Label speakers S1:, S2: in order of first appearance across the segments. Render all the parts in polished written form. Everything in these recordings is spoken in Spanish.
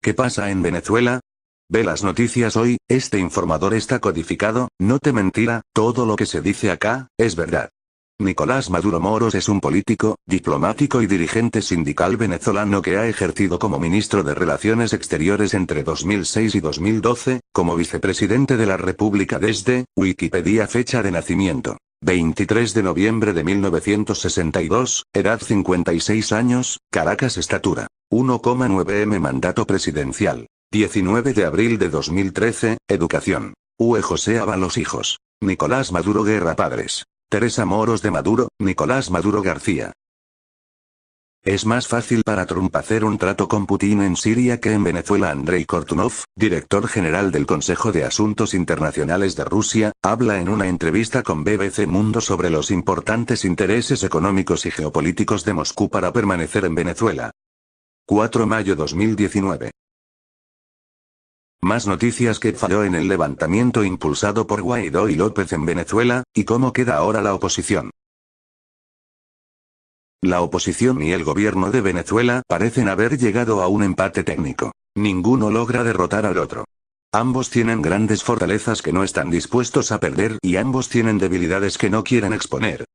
S1: ¿Qué pasa en Venezuela? Ve las noticias hoy, este informador está codificado, no te mentirá, todo lo que se dice acá, es verdad. Nicolás Maduro Moros es un político, diplomático y dirigente sindical venezolano que ha ejercido como ministro de Relaciones Exteriores entre 2006 y 2012, como vicepresidente de la República desde, Wikipedia fecha de nacimiento, 23 de noviembre de 1962, edad 56 años, Caracas estatura, 1,9 m mandato presidencial, 19 de abril de 2013, educación, UE José Ábalos hijos, Nicolás Maduro Guerra padres. Teresa Moros de Maduro, Nicolás Maduro García. Es más fácil para Trump hacer un trato con Putin en Siria que en Venezuela. Andrei Kortunov, director general del Consejo de Asuntos Internacionales de Rusia, habla en una entrevista con BBC Mundo sobre los importantes intereses económicos y geopolíticos de Moscú para permanecer en Venezuela. 4 mayo 2019. Más noticias. Que falló en el levantamiento impulsado por Guaidó y López en Venezuela, y cómo queda ahora la oposición. La oposición y el gobierno de Venezuela parecen haber llegado a un empate técnico. Ninguno logra derrotar al otro. Ambos tienen grandes fortalezas que no están dispuestos a perder y ambos tienen debilidades que no quieren exponer.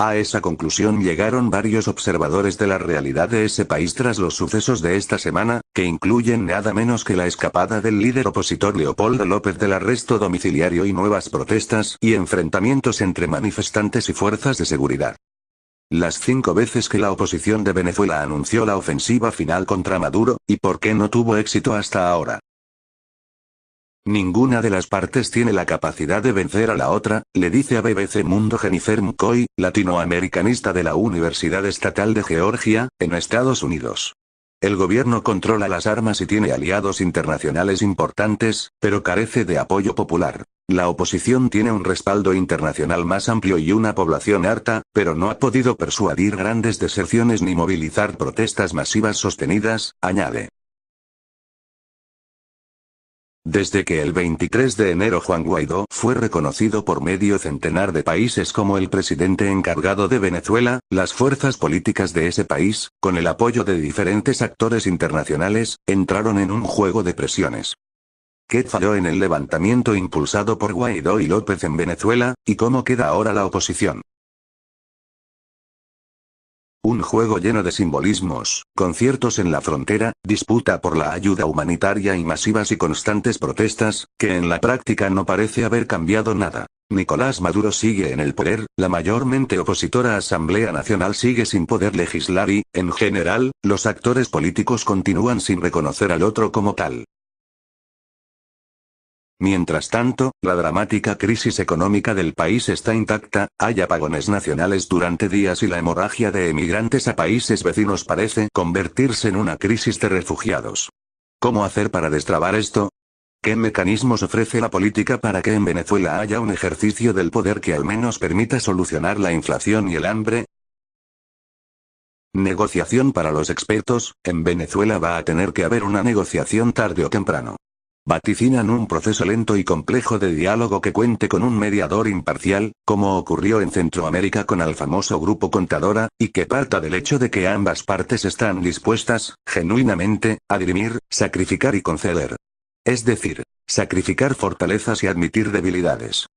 S1: A esa conclusión llegaron varios observadores de la realidad de ese país tras los sucesos de esta semana, que incluyen nada menos que la escapada del líder opositor Leopoldo López del arresto domiciliario y nuevas protestas y enfrentamientos entre manifestantes y fuerzas de seguridad. Las 5 veces que la oposición de Venezuela anunció la ofensiva final contra Maduro, y por qué no tuvo éxito hasta ahora. Ninguna de las partes tiene la capacidad de vencer a la otra, le dice a BBC Mundo Jennifer McCoy, latinoamericanista de la Universidad Estatal de Georgia, en Estados Unidos. El gobierno controla las armas y tiene aliados internacionales importantes, pero carece de apoyo popular. La oposición tiene un respaldo internacional más amplio y una población harta, pero no ha podido persuadir grandes deserciones ni movilizar protestas masivas sostenidas, añade. Desde que el 23 de enero Juan Guaidó fue reconocido por medio centenar de países como el presidente encargado de Venezuela, las fuerzas políticas de ese país, con el apoyo de diferentes actores internacionales, entraron en un juego de presiones. ¿Qué falló en el levantamiento impulsado por Guaidó y López en Venezuela, y cómo queda ahora la oposición? Un juego lleno de simbolismos, conciertos en la frontera, disputa por la ayuda humanitaria y masivas y constantes protestas, que en la práctica no parece haber cambiado nada. Nicolás Maduro sigue en el poder, la mayormente opositora Asamblea Nacional sigue sin poder legislar y, en general, los actores políticos continúan sin reconocer al otro como tal. Mientras tanto, la dramática crisis económica del país está intacta, hay apagones nacionales durante días y la hemorragia de emigrantes a países vecinos parece convertirse en una crisis de refugiados. ¿Cómo hacer para destrabar esto? ¿Qué mecanismos ofrece la política para que en Venezuela haya un ejercicio del poder que al menos permita solucionar la inflación y el hambre? Negociación para los expertos, en Venezuela va a tener que haber una negociación tarde o temprano. Vaticinan un proceso lento y complejo de diálogo que cuente con un mediador imparcial, como ocurrió en Centroamérica con el famoso Grupo Contadora, y que parta del hecho de que ambas partes están dispuestas, genuinamente, a dirimir, sacrificar y conceder. Es decir, sacrificar fortalezas y admitir debilidades.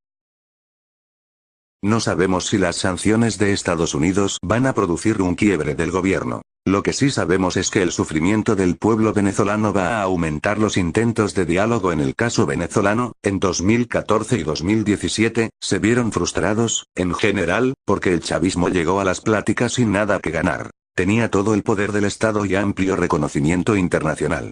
S1: No sabemos si las sanciones de Estados Unidos van a producir un quiebre del gobierno. Lo que sí sabemos es que el sufrimiento del pueblo venezolano va a aumentar los intentos de diálogo. En el caso venezolano, en 2014 y 2017, se vieron frustrados, en general, porque el chavismo llegó a las pláticas sin nada que ganar. Tenía todo el poder del Estado y amplio reconocimiento internacional.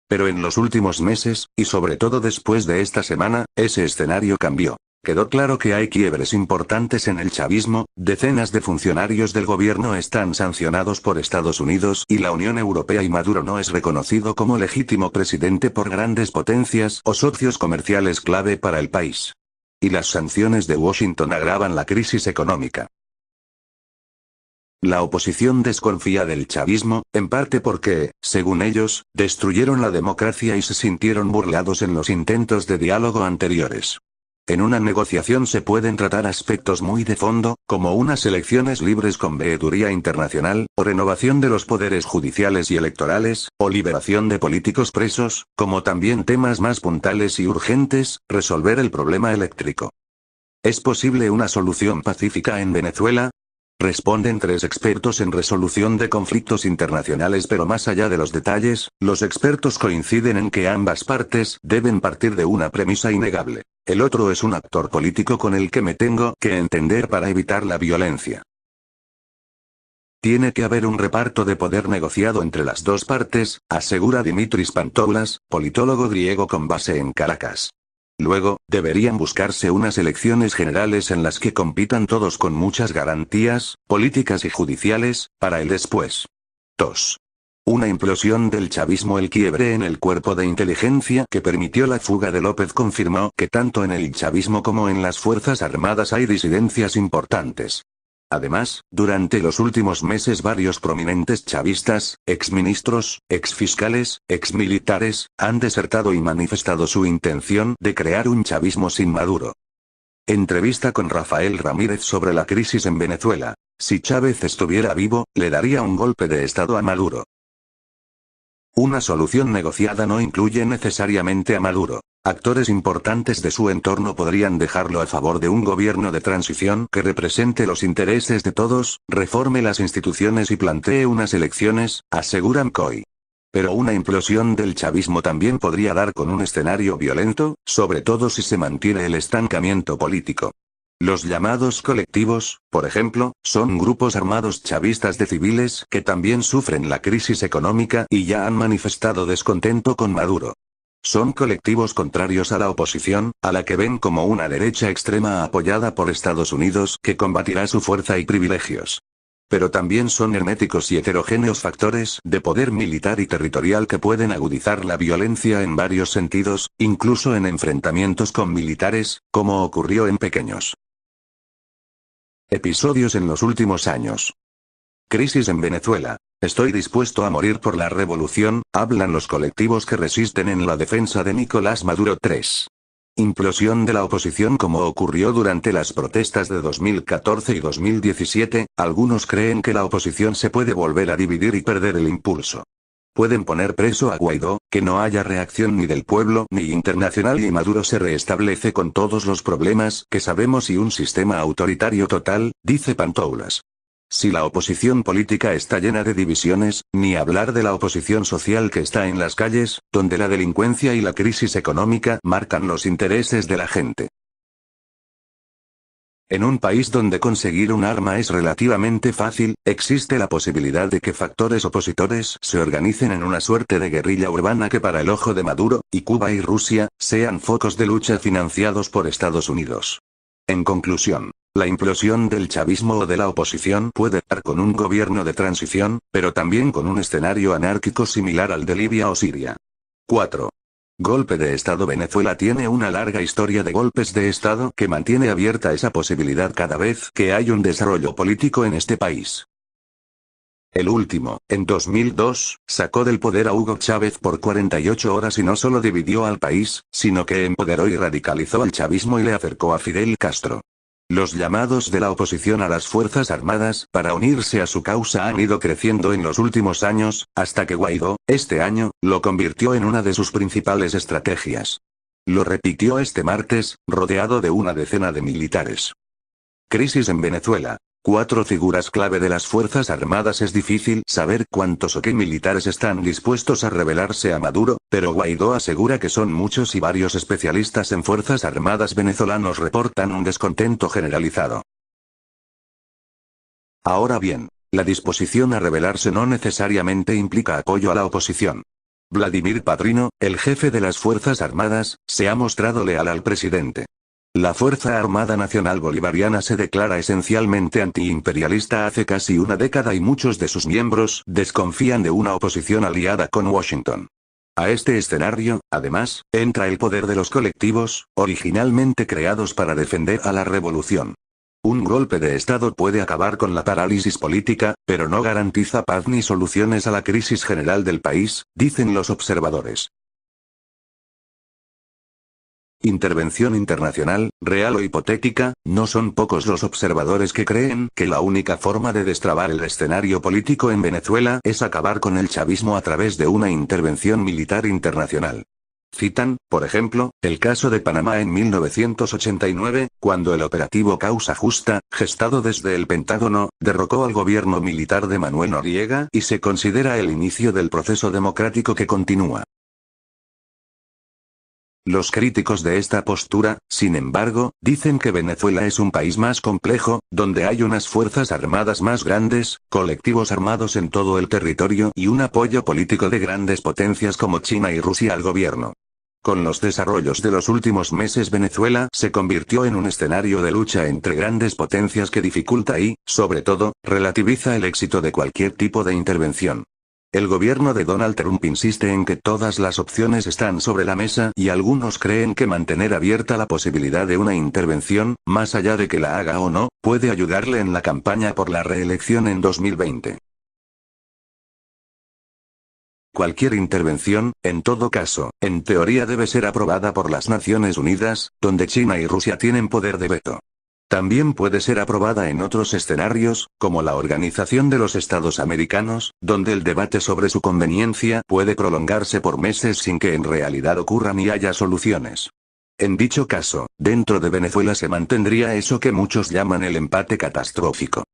S1: Pero en los últimos meses, y sobre todo después de esta semana, ese escenario cambió. Quedó claro que hay quiebres importantes en el chavismo, decenas de funcionarios del gobierno están sancionados por Estados Unidos y la Unión Europea y Maduro no es reconocido como legítimo presidente por grandes potencias o socios comerciales clave para el país. Y las sanciones de Washington agravan la crisis económica. La oposición desconfía del chavismo, en parte porque, según ellos, destruyeron la democracia y se sintieron burlados en los intentos de diálogo anteriores. En una negociación se pueden tratar aspectos muy de fondo, como unas elecciones libres con veeduría internacional, o renovación de los poderes judiciales y electorales, o liberación de políticos presos, como también temas más puntuales y urgentes, resolver el problema eléctrico. ¿Es posible una solución pacífica en Venezuela? Responden tres expertos en resolución de conflictos internacionales, pero más allá de los detalles, los expertos coinciden en que ambas partes deben partir de una premisa innegable. El otro es un actor político con el que me tengo que entender para evitar la violencia. Tiene que haber un reparto de poder negociado entre las dos partes, asegura Dimitris Pantoulas, politólogo griego con base en Caracas. Luego, deberían buscarse unas elecciones generales en las que compitan todos con muchas garantías, políticas y judiciales, para el después. 2. Una implosión del chavismo. El quiebre en el cuerpo de inteligencia que permitió la fuga de López confirmó que tanto en el chavismo como en las Fuerzas Armadas hay disidencias importantes. Además, durante los últimos meses varios prominentes chavistas, exministros, exfiscales, exmilitares, han desertado y manifestado su intención de crear un chavismo sin Maduro. Entrevista con Rafael Ramírez sobre la crisis en Venezuela. Si Chávez estuviera vivo, le daría un golpe de estado a Maduro. Una solución negociada no incluye necesariamente a Maduro. Actores importantes de su entorno podrían dejarlo a favor de un gobierno de transición que represente los intereses de todos, reforme las instituciones y plantee unas elecciones, aseguran COI. Pero una implosión del chavismo también podría dar con un escenario violento, sobre todo si se mantiene el estancamiento político. Los llamados colectivos, por ejemplo, son grupos armados chavistas de civiles que también sufren la crisis económica y ya han manifestado descontento con Maduro. Son colectivos contrarios a la oposición, a la que ven como una derecha extrema apoyada por Estados Unidos que combatirá su fuerza y privilegios. Pero también son herméticos y heterogéneos factores de poder militar y territorial que pueden agudizar la violencia en varios sentidos, incluso en enfrentamientos con militares, como ocurrió en pequeños episodios en los últimos años. Crisis en Venezuela. Estoy dispuesto a morir por la revolución, hablan los colectivos que resisten en la defensa de Nicolás Maduro. 3. Implosión de la oposición. Como ocurrió durante las protestas de 2014 y 2017, algunos creen que la oposición se puede volver a dividir y perder el impulso. Pueden poner preso a Guaidó, que no haya reacción ni del pueblo ni internacional y Maduro se restablece con todos los problemas que sabemos y un sistema autoritario total, dice Pantoulas. Si la oposición política está llena de divisiones, ni hablar de la oposición social que está en las calles, donde la delincuencia y la crisis económica marcan los intereses de la gente. En un país donde conseguir un arma es relativamente fácil, existe la posibilidad de que factores opositores se organicen en una suerte de guerrilla urbana que para el ojo de Maduro, y Cuba y Rusia, sean focos de lucha financiados por Estados Unidos. En conclusión, la implosión del chavismo o de la oposición puede dar con un gobierno de transición, pero también con un escenario anárquico similar al de Libia o Siria. 4. Golpe de Estado. Venezuela tiene una larga historia de golpes de Estado que mantiene abierta esa posibilidad cada vez que hay un desarrollo político en este país. El último, en 2002, sacó del poder a Hugo Chávez por 48 horas y no solo dividió al país, sino que empoderó y radicalizó al chavismo y le acercó a Fidel Castro. Los llamados de la oposición a las Fuerzas Armadas para unirse a su causa han ido creciendo en los últimos años, hasta que Guaidó, este año, lo convirtió en una de sus principales estrategias. Lo repitió este martes, rodeado de una decena de militares. Crisis en Venezuela. 4 figuras clave de las Fuerzas Armadas. Es difícil saber cuántos o qué militares están dispuestos a rebelarse a Maduro, pero Guaidó asegura que son muchos y varios especialistas en Fuerzas Armadas venezolanos reportan un descontento generalizado. Ahora bien, la disposición a rebelarse no necesariamente implica apoyo a la oposición. Vladimir Padrino, el jefe de las Fuerzas Armadas, se ha mostrado leal al presidente. La Fuerza Armada Nacional Bolivariana se declara esencialmente antiimperialista hace casi una década y muchos de sus miembros desconfían de una oposición aliada con Washington. A este escenario, además, entra el poder de los colectivos, originalmente creados para defender a la revolución. Un golpe de Estado puede acabar con la parálisis política, pero no garantiza paz ni soluciones a la crisis general del país, dicen los observadores. Intervención internacional, real o hipotética, no son pocos los observadores que creen que la única forma de destrabar el escenario político en Venezuela es acabar con el chavismo a través de una intervención militar internacional. Citan, por ejemplo, el caso de Panamá en 1989, cuando el operativo Causa Justa, gestado desde el Pentágono, derrocó al gobierno militar de Manuel Noriega y se considera el inicio del proceso democrático que continúa. Los críticos de esta postura, sin embargo, dicen que Venezuela es un país más complejo, donde hay unas fuerzas armadas más grandes, colectivos armados en todo el territorio y un apoyo político de grandes potencias como China y Rusia al gobierno. Con los desarrollos de los últimos meses, Venezuela se convirtió en un escenario de lucha entre grandes potencias que dificulta y, sobre todo, relativiza el éxito de cualquier tipo de intervención. El gobierno de Donald Trump insiste en que todas las opciones están sobre la mesa y algunos creen que mantener abierta la posibilidad de una intervención, más allá de que la haga o no, puede ayudarle en la campaña por la reelección en 2020. Cualquier intervención, en todo caso, en teoría debe ser aprobada por las Naciones Unidas, donde China y Rusia tienen poder de veto. También puede ser aprobada en otros escenarios, como la Organización de los Estados Americanos, donde el debate sobre su conveniencia puede prolongarse por meses sin que en realidad ocurra ni haya soluciones. En dicho caso, dentro de Venezuela se mantendría eso que muchos llaman el empate catastrófico.